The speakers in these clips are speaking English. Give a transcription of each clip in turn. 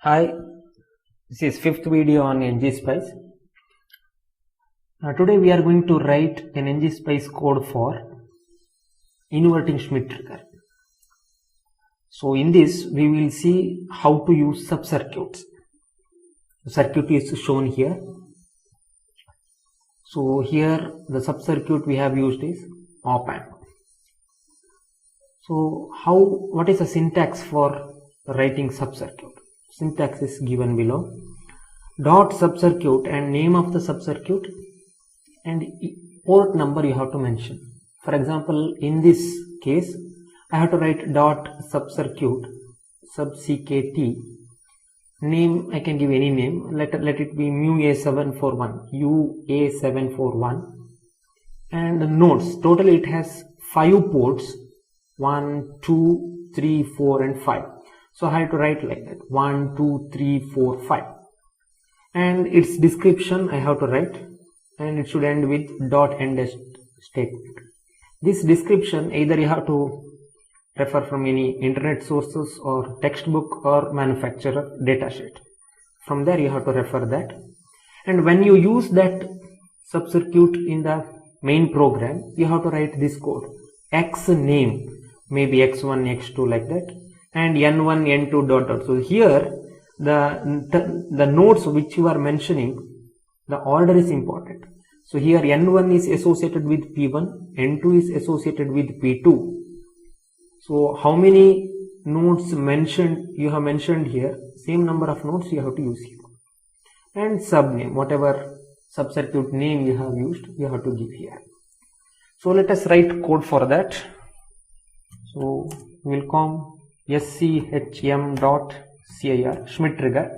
Hi, this is fifth video on Ngspice. Today we are going to write an Ngspice code for inverting Schmidt trigger. So in this we will see how to use sub-circuits. The circuit is shown here. So here the sub-circuit we have used is op-amp. So what is the syntax for writing sub-circuit? Syntax is given below. Dot sub-circuit and name of the sub-circuit and port number you have to mention. For example, in this case I have to write dot sub-circuit sub CKT. Name I can give any name. Let it be MU-A741, U-A741, and the nodes. Total it has 5 ports, 1, 2, 3, 4 and 5. So I have to write like that, 1, 2, 3, 4, 5. And its description I have to write, and it should end with dot end statement. This description either you have to refer from any internet sources or textbook or manufacturer datasheet. From there you have to refer that. And when you use that sub-circuit in the main program, you have to write this code. X name, maybe x1, x2 like that. And n1, n2 dot dot. So here the nodes which you are mentioning, the order is important. So here n1 is associated with p1, n2 is associated with p2. So how many nodes you have mentioned here, same number of nodes you have to use here. And subname, whatever sub-circuit name you have used, you have to give here. So let us write code for that. So we will come SCHM.CIR, Schmidt trigger.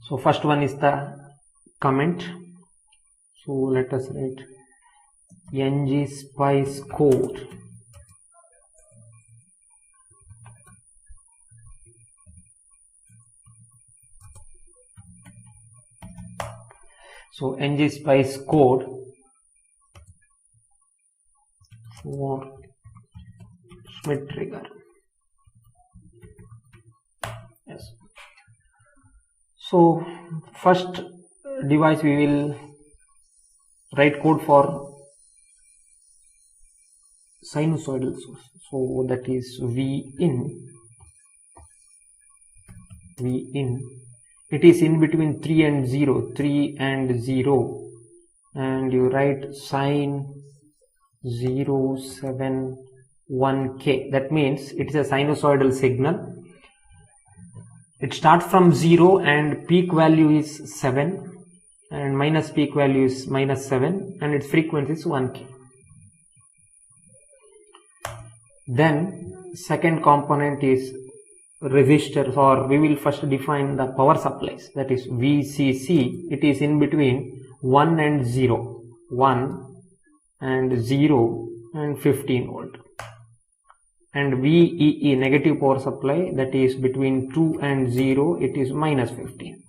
So first one is the comment. So let us write Ngspice code. So Ngspice code for Schmidt trigger. Yes. So first device we will write code for sinusoidal source. So that is Vin. It is in between 3 and 0, 3 and 0, and you write sine 071K. That means it is a sinusoidal signal. It starts from 0 and peak value is 7 and minus peak value is minus 7 and its frequency is 1K. Then second component is resistors, or we will first define the power supplies, that is VCC. It is in between 1 and 0, 1 and 0 and 15 volt. And VEE, negative power supply, that is between 2 and 0, it is minus 15.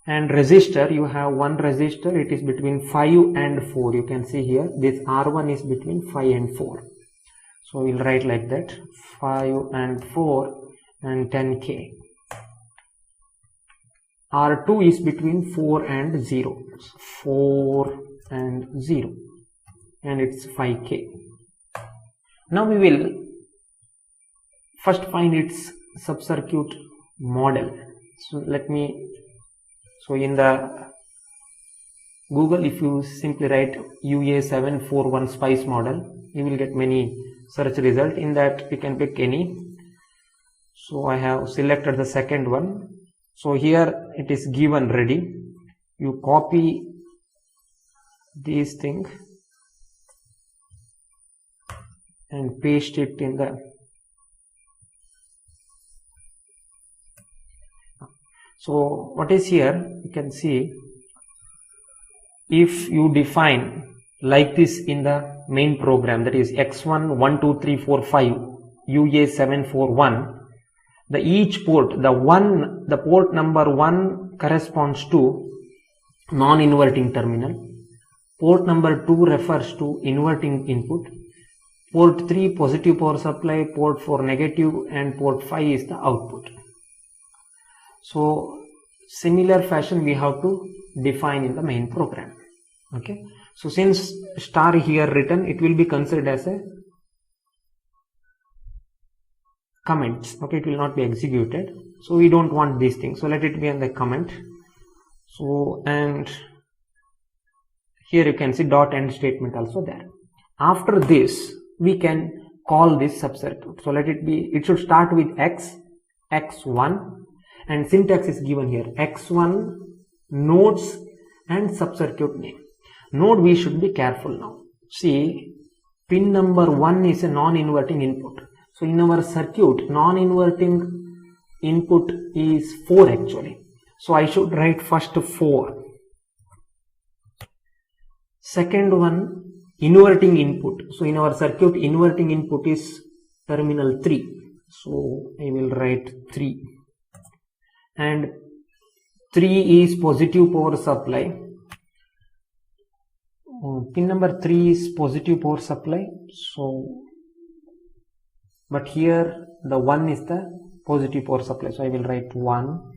And resistor, you have one resistor, it is between 5 and 4. You can see here this R1 is between 5 and 4. So we'll write like that, 5 and 4 and 10K. R2 is between 4 and 0, 4 and 0, and it's 5K. Now we will first find its sub-circuit model. So so in the Google, if you simply write UA741 Spice model, you will get many search results. In that you can pick any. So I have selected the second one. So here it is given ready. You copy these things and paste it in the. So what is here, you can see, if you define like this in the main program, that is x1 1 2 3 4 5 UA741, the each port, the port number 1 corresponds to non-inverting terminal, port number 2 refers to inverting input, port 3 positive power supply, port 4 negative, and port 5 is the output. So similar fashion we have to define in the main program. Okay, so since star here written, it will be considered as a comment. Okay, it will not be executed, so we don't want these things, so let it be in the comment. So, and here you can see dot end statement also there. After this we can call this subcircuit. So let it be, it should start with x, x1, and syntax is given here, x1 nodes and subcircuit name. Node we should be careful now. See, pin number 1 is a non-inverting input. So in our circuit, non-inverting input is 4 actually. So I should write first 4. Second one, inverting input. So in our circuit, inverting input is terminal 3. So I will write 3. And 3 is positive power supply. Pin number 3 is positive power supply. So, but here the 1 is the positive power supply. So I will write 1.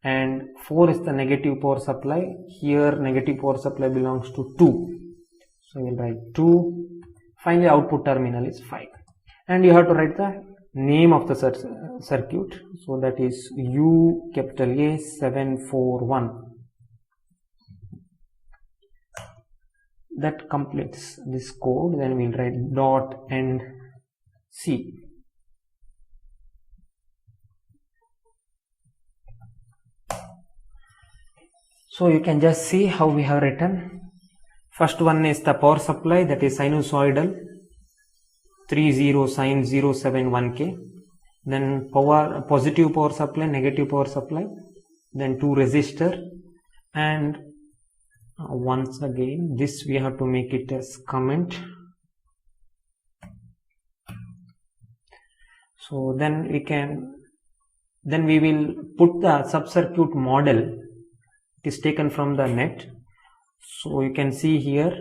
And 4 is the negative power supply. Here negative power supply belongs to 2. So I will write 2. Finally output terminal is 5. And you have to write the name of the circuit. So that is U capital A 741. That completes this code. Then we'll write dot end C. So you can just see how we have written. First one is the power supply, that is sinusoidal 30 sine 071K. Then positive power supply, negative power supply. Then 2 resistor. And once again this we have to make it as comment. So then we will put the subcircuit model. It is taken from the net. So you can see here,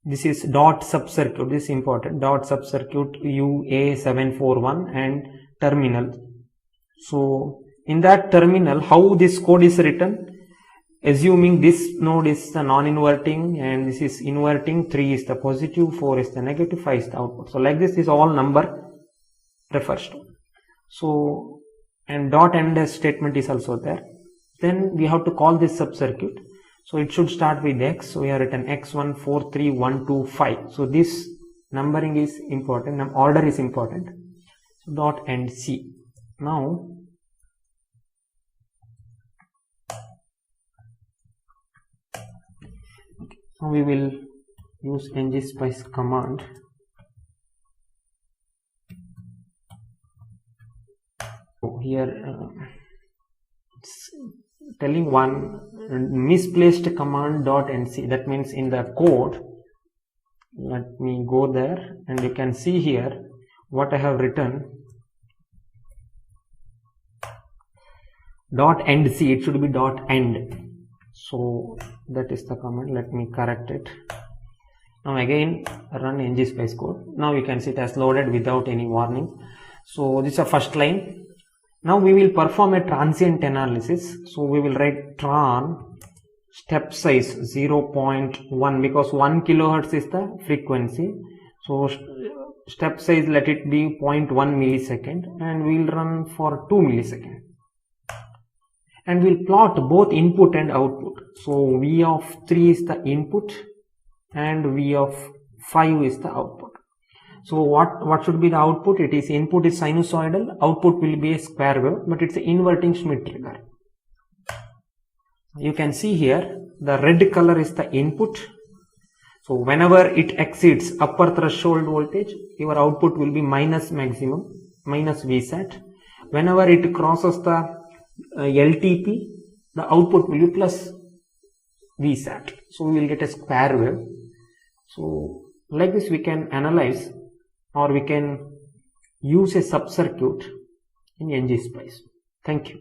this is dot subcircuit, this is important, dot subcircuit UA741 and terminal. So in that terminal, how this code is written, assuming this node is the non-inverting and this is inverting, 3 is the positive, 4 is the negative, 5 is the output. So like this is all number refers to. So, and dot end statement is also there. Then we have to call this subcircuit. So it should start with x. So we have written x1 4 3 1 2 5. So this numbering is important, order is important. So dot end C. Now we will use Ngspice command. So here it's telling one misplaced command dot nc. That means in the code, let me go there and you can see here what I have written. Dot end c, it should be dot end. So that is the command. Let me correct it. Now again run Ngspice code. Now you can see it has loaded without any warning. So this is the first line. Now we will perform a transient analysis. So we will write tran step size 0.1 because 1 kilohertz is the frequency. So step size, let it be 0.1 millisecond and we will run for 2 milliseconds. And we'll plot both input and output. So V of 3 is the input and V of 5 is the output. So what should be the output? It is input is sinusoidal, output will be a square wave, but it's an inverting Schmitt trigger. You can see here the red color is the input. So whenever it exceeds upper threshold voltage, your output will be minus maximum, minus Vsat. Whenever it crosses the LTP, the output will be plus Vsat. So we will get a square wave. So like this we can analyze or we can use a subcircuit in Ngspice. Thank you.